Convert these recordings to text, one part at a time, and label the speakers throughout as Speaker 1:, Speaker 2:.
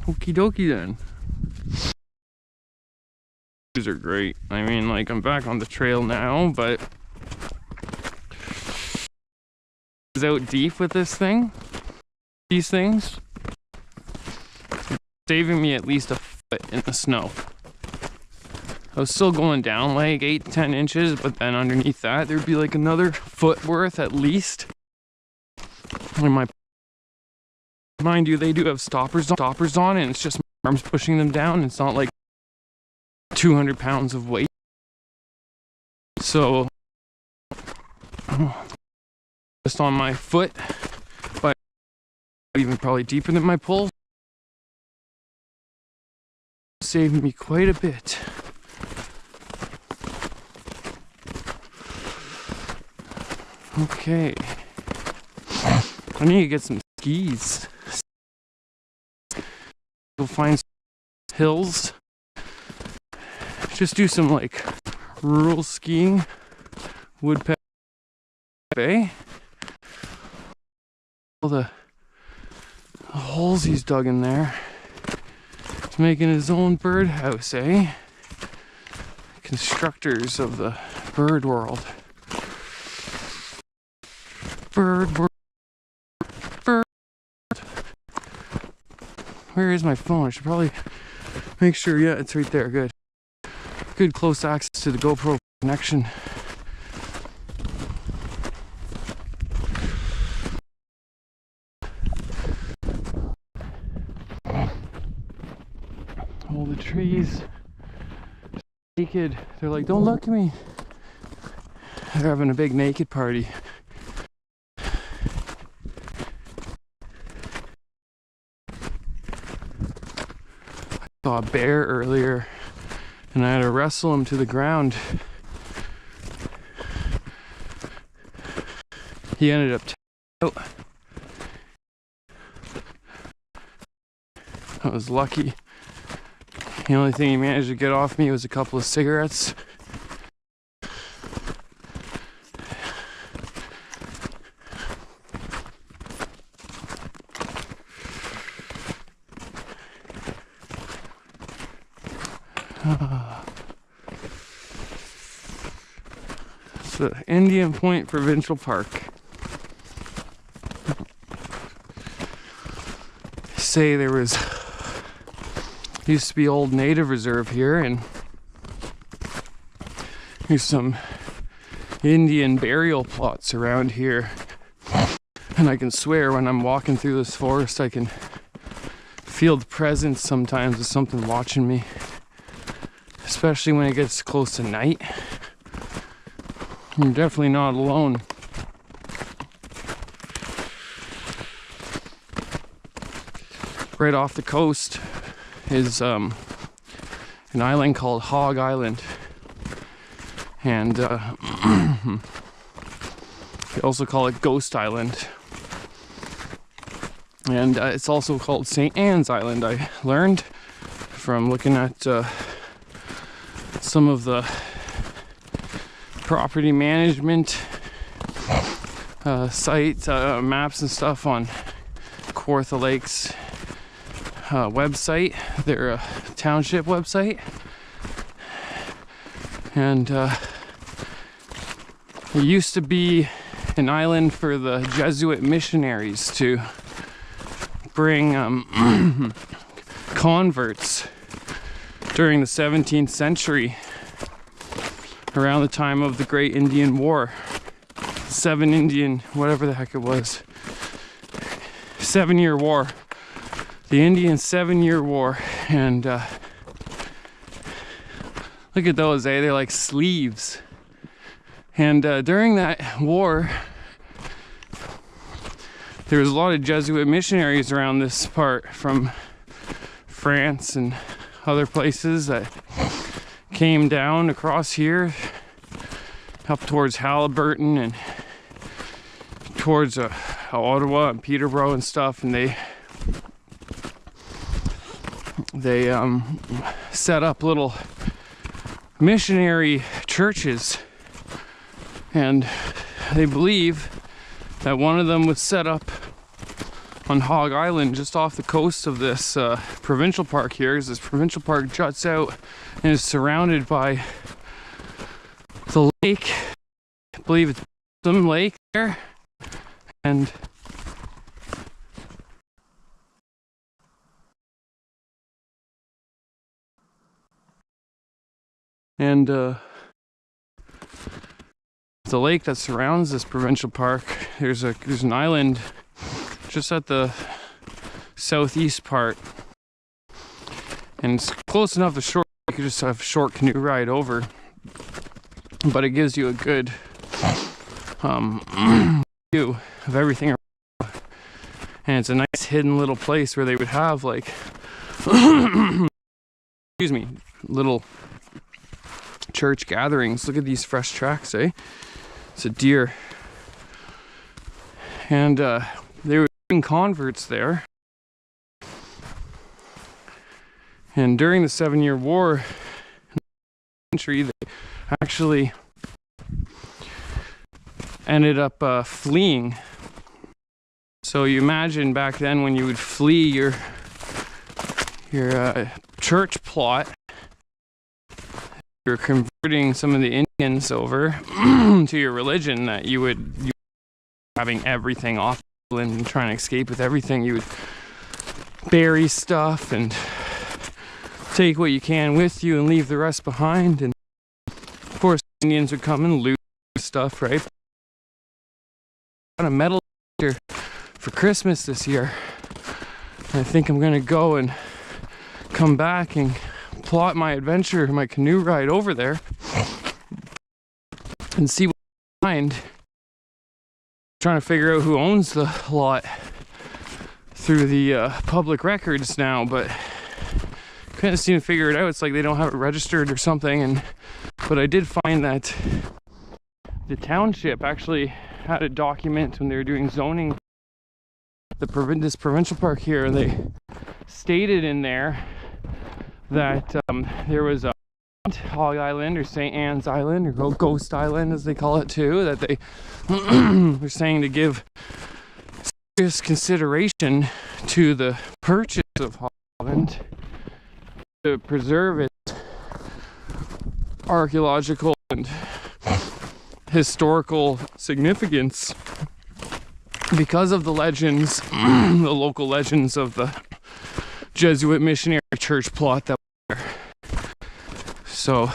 Speaker 1: Okie dokie then. These are great. I mean, like, I'm back on the trail now, but is out deep with this thing. These things saving me at least a foot in the snow. I was still going down like 8 to 10 inches, but then underneath that there'd be like another foot worth at least. And mind you, they do have stoppers on, and it's just my arms pushing them down. It's not like 200 pounds of weight. So just on my foot, but even probably deeper than my pole, saved me quite a bit. Okay, I need to get some skis. Go find some hills. Just do some like rural skiing. Woodpecker Bay. All the holes he's dug in there. He's making his own birdhouse, eh? Constructors of the bird world. Bird world. Bird. Where is my phone? I should probably make sure. Yeah, it's right there. Good. Good close access to the GoPro connection. All the trees naked. They're like, don't look at me. They're having a big naked party. I saw a bear earlier and I had to wrestle him to the ground. He ended up out. I was lucky. The only thing he managed to get off me was a couple of cigarettes. It's the Indian Point Provincial Park. Say there was used to be old native reserve here, and there's some Indian burial plots around here, and I can swear when I'm walking through this forest I can feel the presence sometimes of something watching me, especially when it gets close to night. You're definitely not alone. Right off the coast is an island called Hog Island, and they also call it Ghost Island, and it's also called St. Anne's Island. I learned from looking at some of the property management site maps and stuff on Kawartha Lake's website, their township website, and it used to be an island for the Jesuit missionaries to bring converts during the 17th century, around the time of the Great Indian War. Whatever the heck it was, 7-year war. The Indian 7-year war, and look at those, eh? They're like sleeves. And during that war, there was a lot of Jesuit missionaries around this part from France and other places that came down across here, up towards Halliburton and towards Ottawa and Peterborough and stuff, and they set up little missionary churches, and they believe that one of them was set up on Hog Island, just off the coast of this provincial park here. As this provincial park juts out and is surrounded by the lake. I believe it's some lake there, and the lake that surrounds this provincial park. There's an island just at the southeast part, and it's close enough to shore. You could just have a short canoe ride over, but it gives you a good view of everything around. And it's a nice hidden little place where they would have, like excuse me, little church gatherings. Look at these fresh tracks, eh? It's a deer. And they were doing converts there. And during the 7-Year War, they actually ended up fleeing. So you imagine back then when you would flee your church plot, you're converting some of the Indians over to your religion, that you would having everything off and trying to escape with everything. You would bury stuff and take what you can with you and leave the rest behind. And of course, Indians would come and loot stuff, right? I got a metal detector for Christmas this year. And I think I'm gonna go and come back and plot my adventure, my canoe ride over there, and see what I find. Trying to figure out who owns the lot through the public records now, but couldn't seem to figure it out. It's like they don't have it registered or something. But I did find that the township actually had a document when they were doing zoning this provincial park here. They stated in there that there was a Hog Island or St. Anne's Island, or Ghost Island as they call it too, that they were saying to give serious consideration to the purchase of Hog Island to preserve its archaeological and historical significance because of the legends, the local legends of the Jesuit missionary church plot that was there. So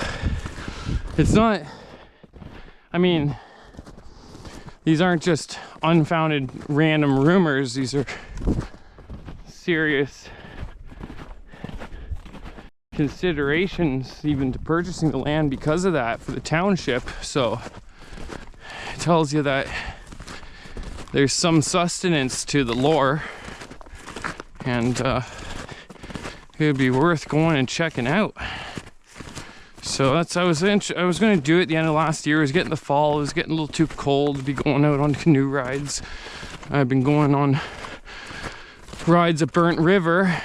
Speaker 1: it's not, I mean, these aren't just unfounded random rumors. These are serious considerations even to purchasing the land because of that for the township. So it tells you that there's some sustenance to the lore, and it would be worth going and checking out. So that's, I was going to do it at the end of last year. It was getting the fall. It was getting a little too cold to be going out on canoe rides. I've been going on rides at Burnt River,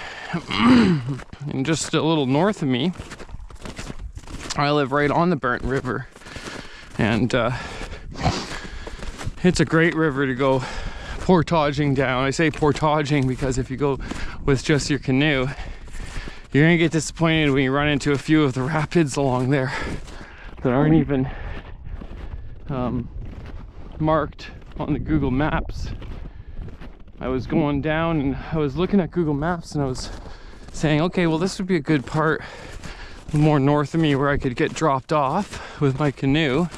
Speaker 1: and just a little north of me, I live right on the Burnt River, and it's a great river to go portaging down. I say portaging because if you go with just your canoe, you're gonna get disappointed when you run into a few of the rapids along there that aren't even marked on the Google Maps. I was going down and I was looking at Google Maps and I was saying, okay, well, this would be a good part more north of me where I could get dropped off with my canoe.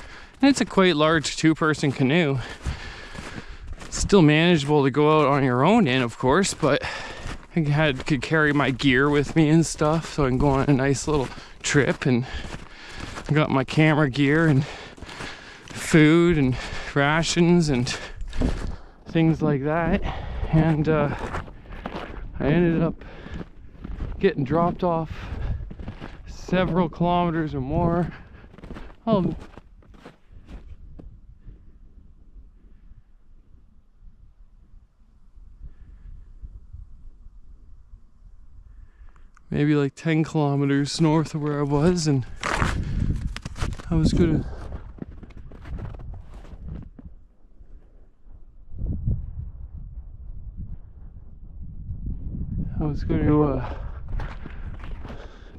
Speaker 1: And it's a quite large 2-person canoe. It's still manageable to go out on your own in, of course, but I could carry my gear with me and stuff, so I can go on a nice little trip. And I got my camera gear and food and rations and things like that. And I ended up getting dropped off several kilometers or more. maybe like 10 kilometers north of where I was, and I was gonna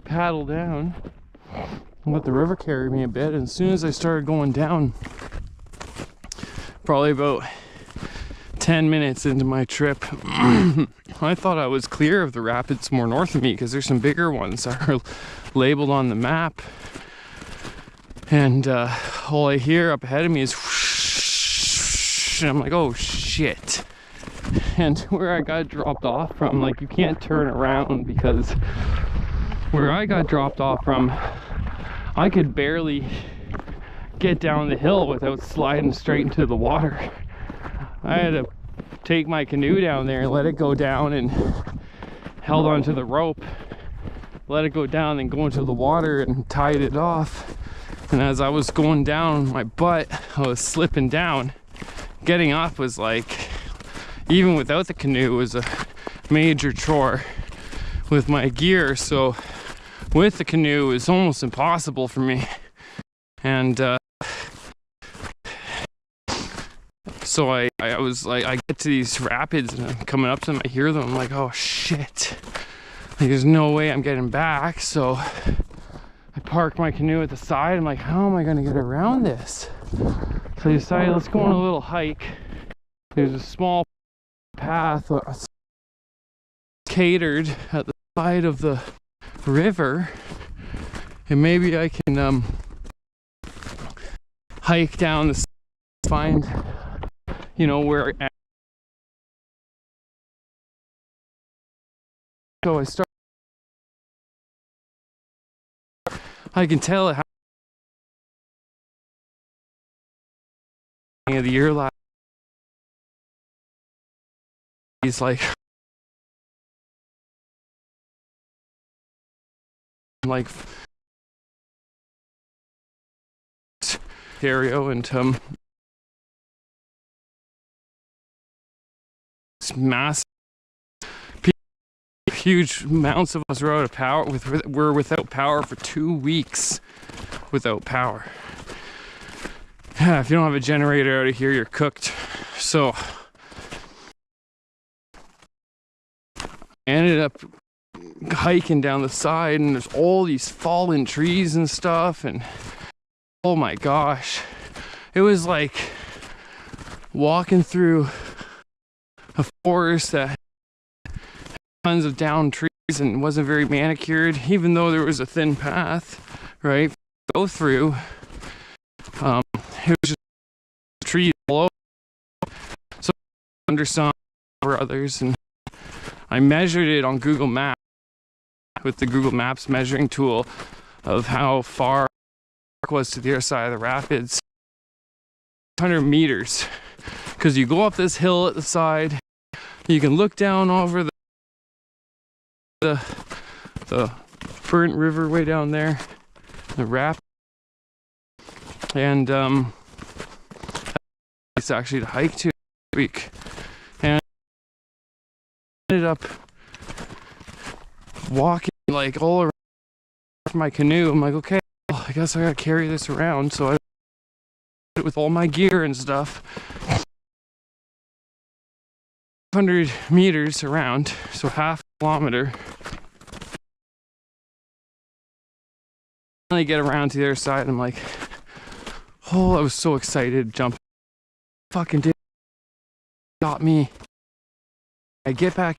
Speaker 1: paddle down and let the river carry me a bit. And as soon as I started going down, probably about 10 minutes into my trip, I thought I was clear of the rapids more north of me, because there's some bigger ones that are labeled on the map. And all I hear up ahead of me is whoosh, and I'm like, oh shit. And where I got dropped off from, like, you can't turn around, because where I got dropped off from, I could barely get down the hill without sliding straight into the water. I had to take my canoe down there and let it go down, and held onto the rope, let it go down, and go into the water and tied it off. And as I was going down my butt, I was slipping down. Getting off was like, even without the canoe, was a major chore with my gear. So with the canoe, it was almost impossible for me. And so I was like, I get to these rapids and I'm coming up to them, I hear them, I'm like, oh shit, like, there's no way I'm getting back. So I park my canoe at the side. I'm like, how am I gonna get around this? So I decided, let's go on a little hike. There's a small path catered at the side of the river, and maybe I can hike down the, find, you know, where. So I can tell it how of the year last. He's like stereo, and it's massive. Huge amounts of us were out of power. We're without power for 2 weeks. Without power. Yeah, if you don't have a generator out of here, you're cooked. So I ended up hiking down the side, and there's all these fallen trees and stuff, and oh my gosh, it was like walking through a forest that had tons of downed trees and wasn't very manicured, even though there was a thin path, right, to go through. It was just trees all over. So under some or others, and I measured it on Google Maps with the Google Maps measuring tool of how far it was to the other side of the rapids. 100 meters, because you go up this hill at the side, you can look down over the burnt river way down there, the rapid, and it's actually to hike to this week. And I ended up walking like all around my canoe. I'm like, okay, well, I guess I gotta carry this around. So I did it with all my gear and stuff. 100 meters around, so half a kilometer. I get around to the other side, and I'm like, oh, I was so excited, jump. Fucking did, got me. I get back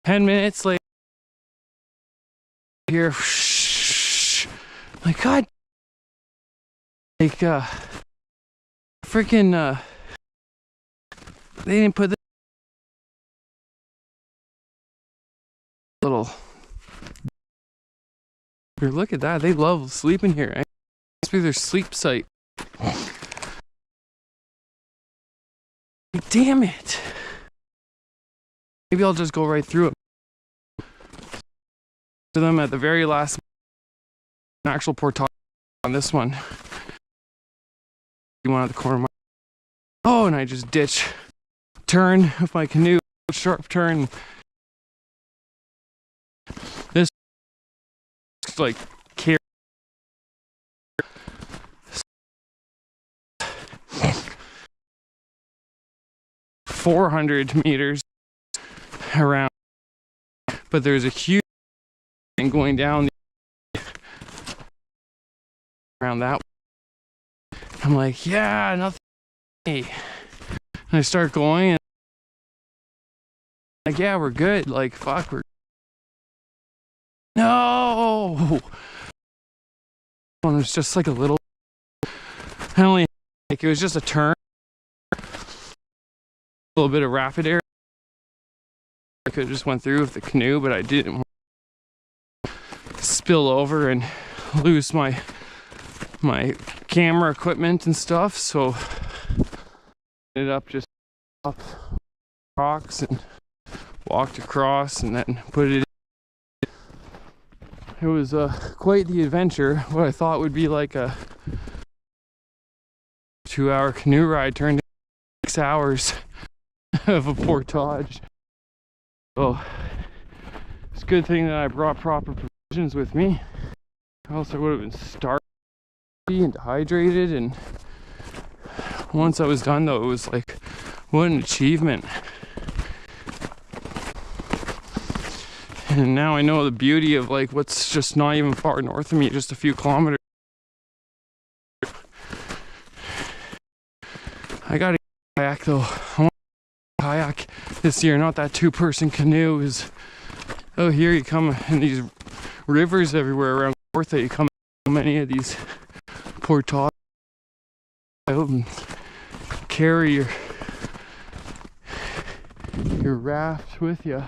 Speaker 1: 10 minutes later here, like, God, like freaking they didn't put this little here. Look at that, they love sleeping here. It must be their sleep site. Damn it. Maybe I'll just go right through it. To them at the very last actual portage on this one. One at the corner of my, oh, and I just ditch, turn with my canoe, sharp turn, like carry 400 meters around, but there's a huge thing going down around that. I'm like, yeah, nothing. And I start going and like, yeah, we're good. Like, fuck, we're no. And it was just like a little, I only like, it was just a turn, a little bit of rapid air. I could have just went through with the canoe, but I didn't spill over and lose my camera equipment and stuff, so ended up just up rocks and walked across and then put it in. It was quite the adventure. What I thought would be like a 2-hour canoe ride turned into 6 hours of a portage. So it's a good thing that I brought proper provisions with me, or else I would have been starving and dehydrated. And once I was done though, it was like, what an achievement. And now I know the beauty of like what's just not even far north of me, just a few kilometers. I gotta kayak though. I want to kayak this year, not that 2-person canoe. Is oh, here you come in these rivers everywhere around north that you come in so many of these portages out and carry your raft with you.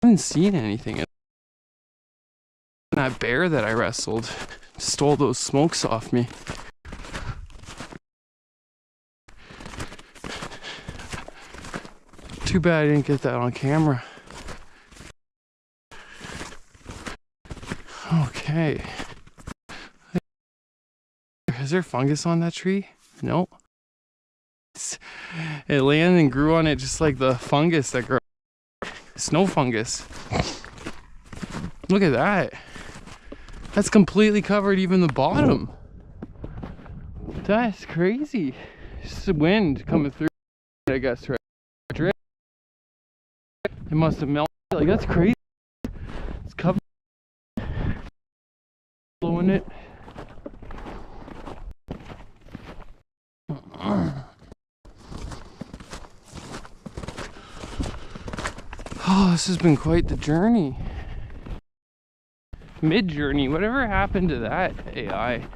Speaker 1: I haven't seen anything. That bear that I wrestled stole those smokes off me. Too bad I didn't get that on camera. Okay. Is there fungus on that tree? No. It landed and grew on it just like the fungus that grows. Snow fungus. Look at that. That's completely covered even the bottom. That's crazy. Just the wind coming through, I guess, right? It must have melted. Like, that's crazy. It's covered. Blowing it. Oh, this has been quite the journey. Mid-journey, whatever happened to that AI?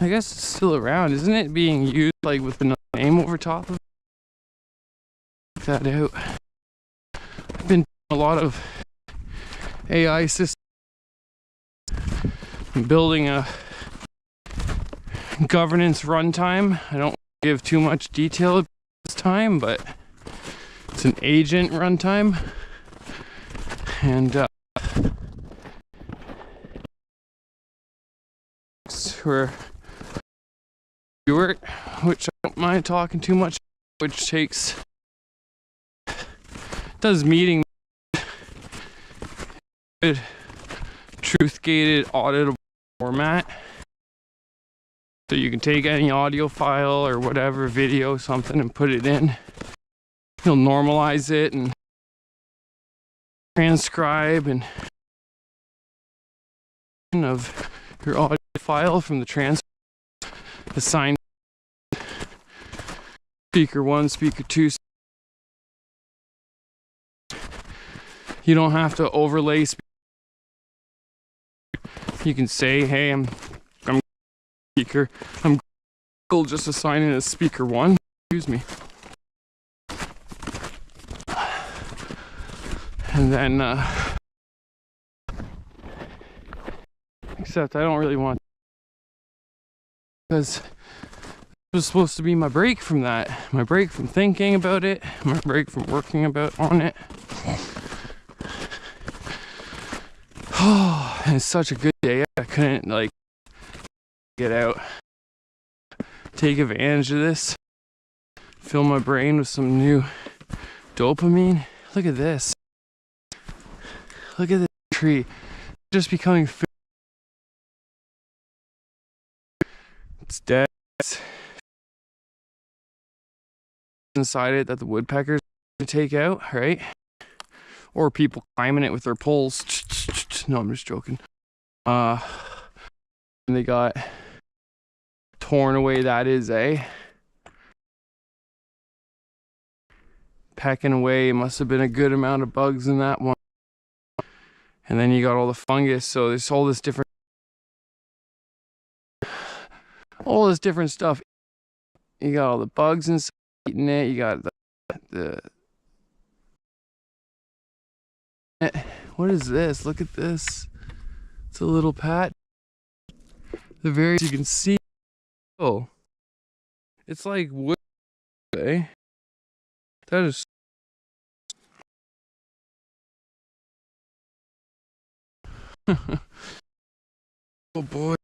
Speaker 1: I guess it's still around, isn't it? Being used like with another name over top of it. Check that out. I've been doing a lot of AI systems. I'm building a governance runtime. I don't give too much detail at this time, but it's an agent runtime. And for Stuart, which I don't mind talking too much, which does meeting good truth gated auditable format, so you can take any audio file or whatever, video, something, and put it in. He'll normalize it and transcribe and of your audio file from the transcript, assign speaker 1, speaker 2. You don't have to overlay. You can say, hey, I'm speaker. I'm just assigning a speaker 1. Excuse me. And then, except I don't really want, because it was supposed to be my break from that, my break from thinking about it, my break from working on it. Oh, and it's such a good day. I couldn't like get out, take advantage of this. fill my brain with some new dopamine. Look at this. Look at this tree. Just becoming it's dead. It's inside it that the woodpeckers take out, right? Or people climbing it with their poles. No, I'm just joking. And they got torn away, that is, eh? Pecking away. It must have been a good amount of bugs in that one. And then you got all the fungus, so there's all this different stuff. You got all the bugs inside eating it. You got the what is this? Look at this. It's a little patch. You can see. Oh, it's like wood. Eh? That is. Oh boy.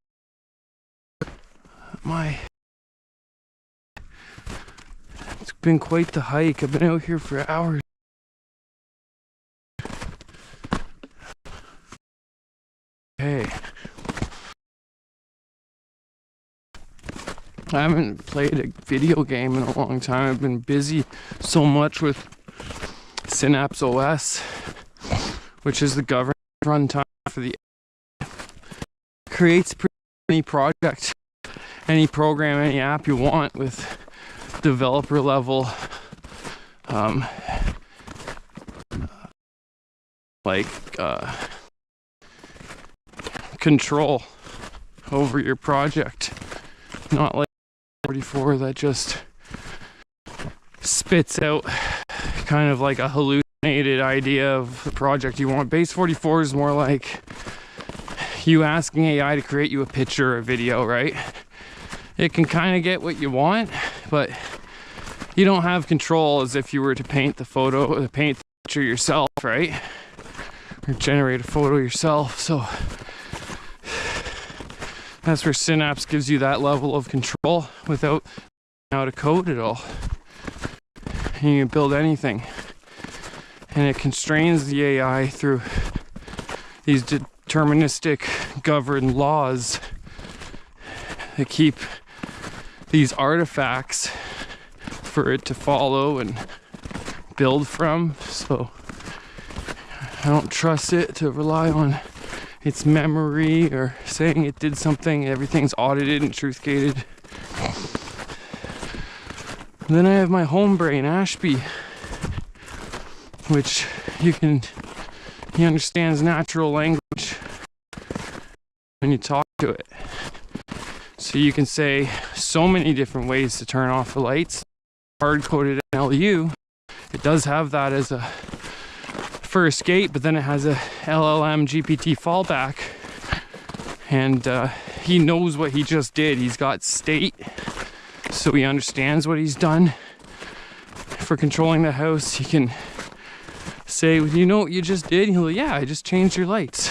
Speaker 1: It's been quite the hike. I've been out here for hours. Hey. I haven't played a video game in a long time. I've been busy so much with Synapse OS, which is the government runtime for the creates any project, any program, any app you want with developer level control over your project, not like 44 that just spits out kind of like a hallucinated idea of the project you want. Base 44 is more like you asking AI to create you a picture or a video, right? It can kind of get what you want, but you don't have control as if you were to paint the photo or paint the picture yourself, right? Or generate a photo yourself. So that's where Synapse gives you that level of control without how to code it all. And you can build anything. And it constrains the AI through these deterministic governed laws that keep these artifacts for it to follow and build from. So I don't trust it to rely on its memory or saying it did something. Everything's audited and truth gated. And then I have my home brain, Ashby, which he understands natural language when you talk to it. So you can say so many different ways to turn off the lights. Hard-coded NLU, it does have that as a for escape, but then it has a LLM GPT fallback, and he knows what he just did. He's got state, so he understands what he's done. For controlling the house, he can say, you know what you just did? He'll, yeah, I just changed your lights.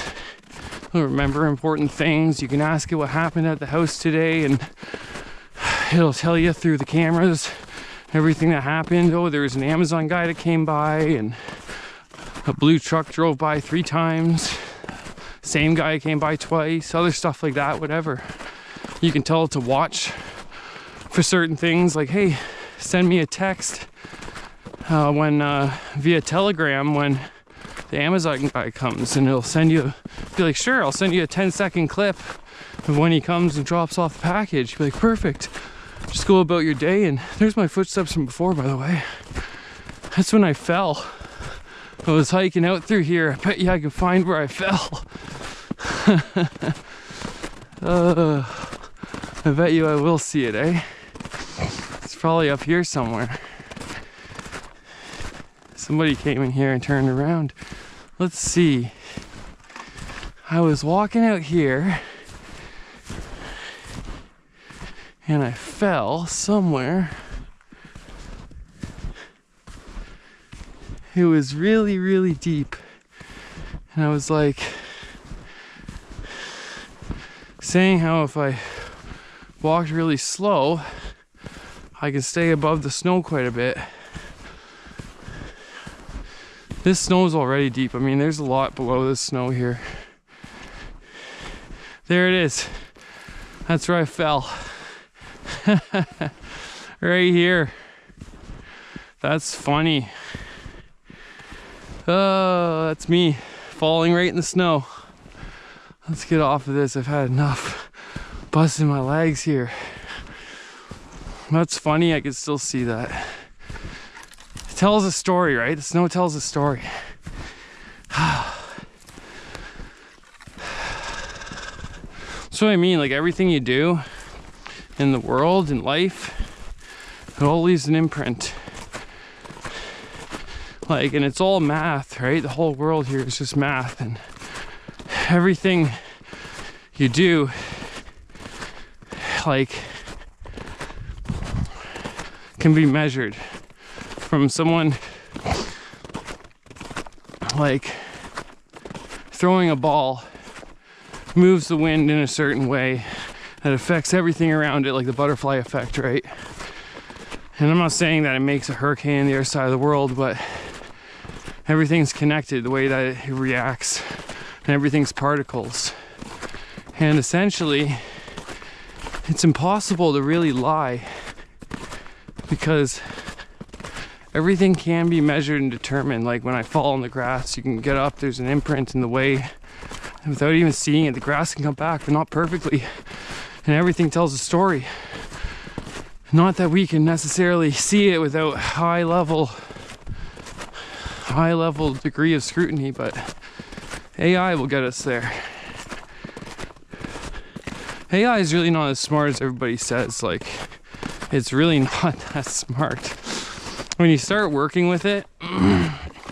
Speaker 1: He'll remember important things. You can ask it what happened at the house today, and it'll tell you through the cameras everything that happened. Oh, there was an Amazon guy that came by, and a blue truck drove by 3 times. Same guy came by twice. Other stuff like that, whatever. You can tell it to watch for certain things, like, hey, send me a text via Telegram when the Amazon guy comes, and it'll send you, be like, sure, I'll send you a 10-second clip of when he comes and drops off the package. Be like, perfect. Just go about your day. And there's my footsteps from before, by the way. That's when I fell. I was hiking out through here. I bet you I could find where I fell. I bet you I will see it, eh? It's probably up here somewhere. Somebody came in here and turned around. Let's see. I was walking out here and I fell somewhere. It was really, really deep. And I was like saying how if I walked really slow, I can stay above the snow quite a bit. This snow is already deep. I mean, there's a lot below this snow here. There it is. That's where I fell. Right here. That's funny. Oh, that's me falling right in the snow. Let's get off of this. I've had enough busting my legs here. That's funny. I can still see that. It tells a story, right? The snow tells a story. That's what I mean. Like, everything you do in the world, in life, it all leaves an imprint. Like, and it's all math, right? The whole world here is just math, and everything you do, like, can be measured. From someone like throwing a ball, moves the wind in a certain way that affects everything around it, like the butterfly effect, right? And I'm not saying that it makes a hurricane on the other side of the world, but everything's connected, the way that it reacts, and everything's particles. And essentially, it's impossible to really lie, because everything can be measured and determined. Like, when I fall in the grass, you can get up, there's an imprint in the way, and without even seeing it, the grass can come back, but not perfectly. And everything tells a story. Not that we can necessarily see it without high level degree of scrutiny, but AI will get us there. AI is really not as smart as everybody says. Like, it's really not that smart. When you start working with it,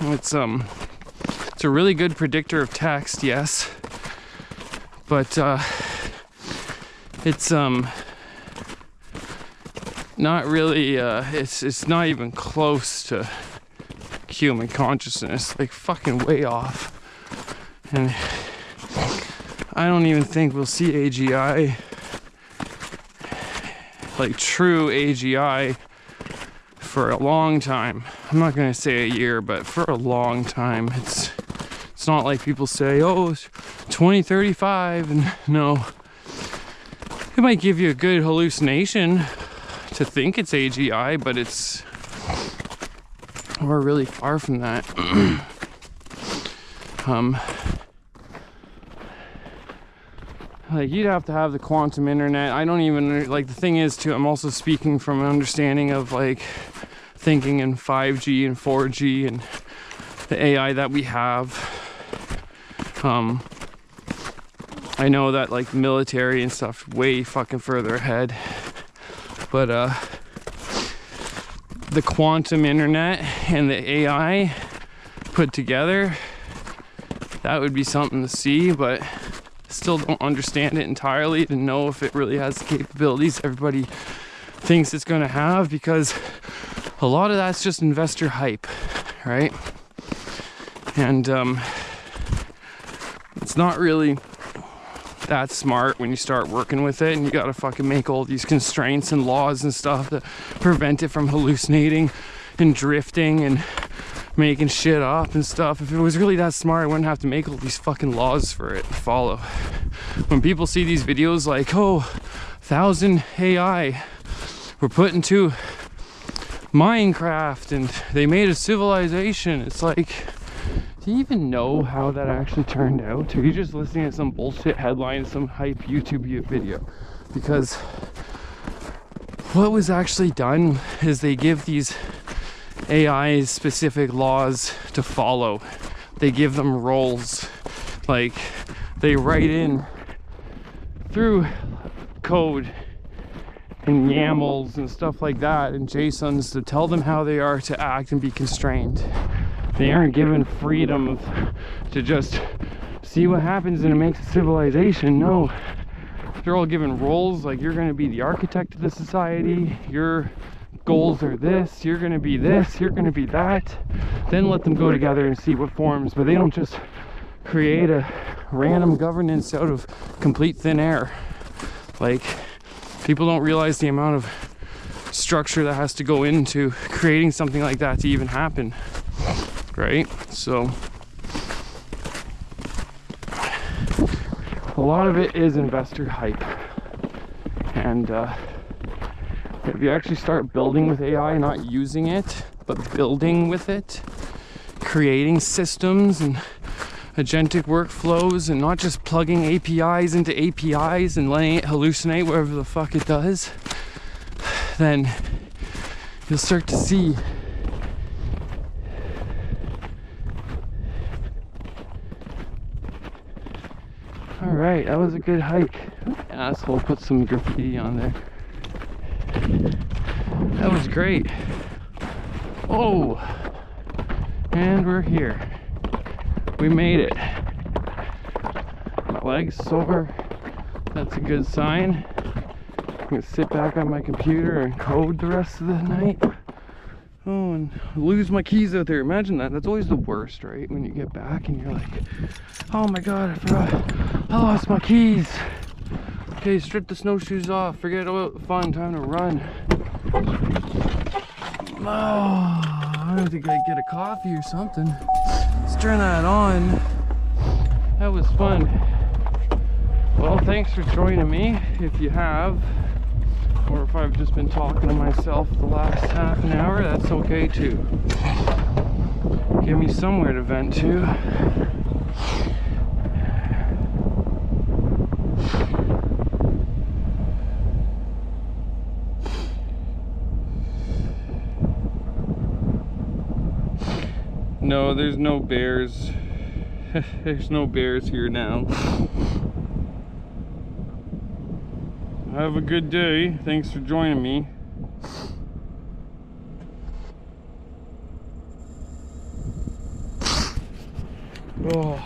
Speaker 1: it's a really good predictor of text, yes, but it's not really it's not even close to human consciousness. Like, fucking way off. And I don't even think we'll see AGI, like true AGI, for a long time. I'm not gonna say a year, but for a long time. It's not like people say, oh, it's 2035, and no. It might give you a good hallucination to think it's AGI, but we're really far from that. Like, you'd have to have the quantum internet. I don't even, like, the thing is too, I'm also speaking from an understanding of, like, thinking in 5G and 4G and the AI that we have. I know that, like, military and stuff way fucking further ahead, but the quantum internet and the AI put together, that would be something to see, but still don't understand it entirely to know if it really has the capabilities everybody thinks it's going to have, because a lot of that's just investor hype, right? And it's not really that smart when you start working with it, and you gotta fucking make all these constraints and laws and stuff to prevent it from hallucinating and drifting and making shit up and stuff. If it was really that smart, I wouldn't have to make all these fucking laws for it to follow. When people see these videos like, oh, 1,000 AI were put into Minecraft and they made a civilization, it's like, do you even know how that actually turned out? Or are you just listening to some bullshit headline, some hype YouTube video? Because what was actually done is they give these AIs specific laws to follow. They give them roles. Like, they write in through code and YAMLs and stuff like that and JSONs to tell them how they are to act and be constrained. They aren't given freedom to just see what happens and it makes a civilization. No, they're all given roles, like, you're going to be the architect of the society, your goals are this, you're going to be this, you're going to be that. Then let them go together and see what forms. But they don't just create a random governance out of complete thin air. Like, people don't realize the amount of structure that has to go into creating something like that to even happen, right? So a lot of it is investor hype, and if you actually start building with AI, not using it but building with it, creating systems and agentic workflows, and not just plugging APIs into APIs and letting it hallucinate wherever the fuck it does, then you'll start to see all right, that was a good hike. Asshole put some graffiti on there. That was great. Oh, and we're here. We made it. My leg's sore. That's a good sign. I'm gonna sit back on my computer and code the rest of the night. Oh, and lose my keys out there. Imagine that. That's always the worst, right? When you get back and you're like, oh my god, I forgot. I lost my keys. Okay, strip the snowshoes off. Forget about the fun. Time to run. Oh, I don't think I'd get a coffee or something. Let's turn that on. That was fun. Well, thanks for joining me, if you have. Or if I've just been talking to myself the last half an hour, that's okay too. Give me somewhere to vent to. No, there's no bears. There's no bears here now. Have a good day. Thanks for joining me. Oh.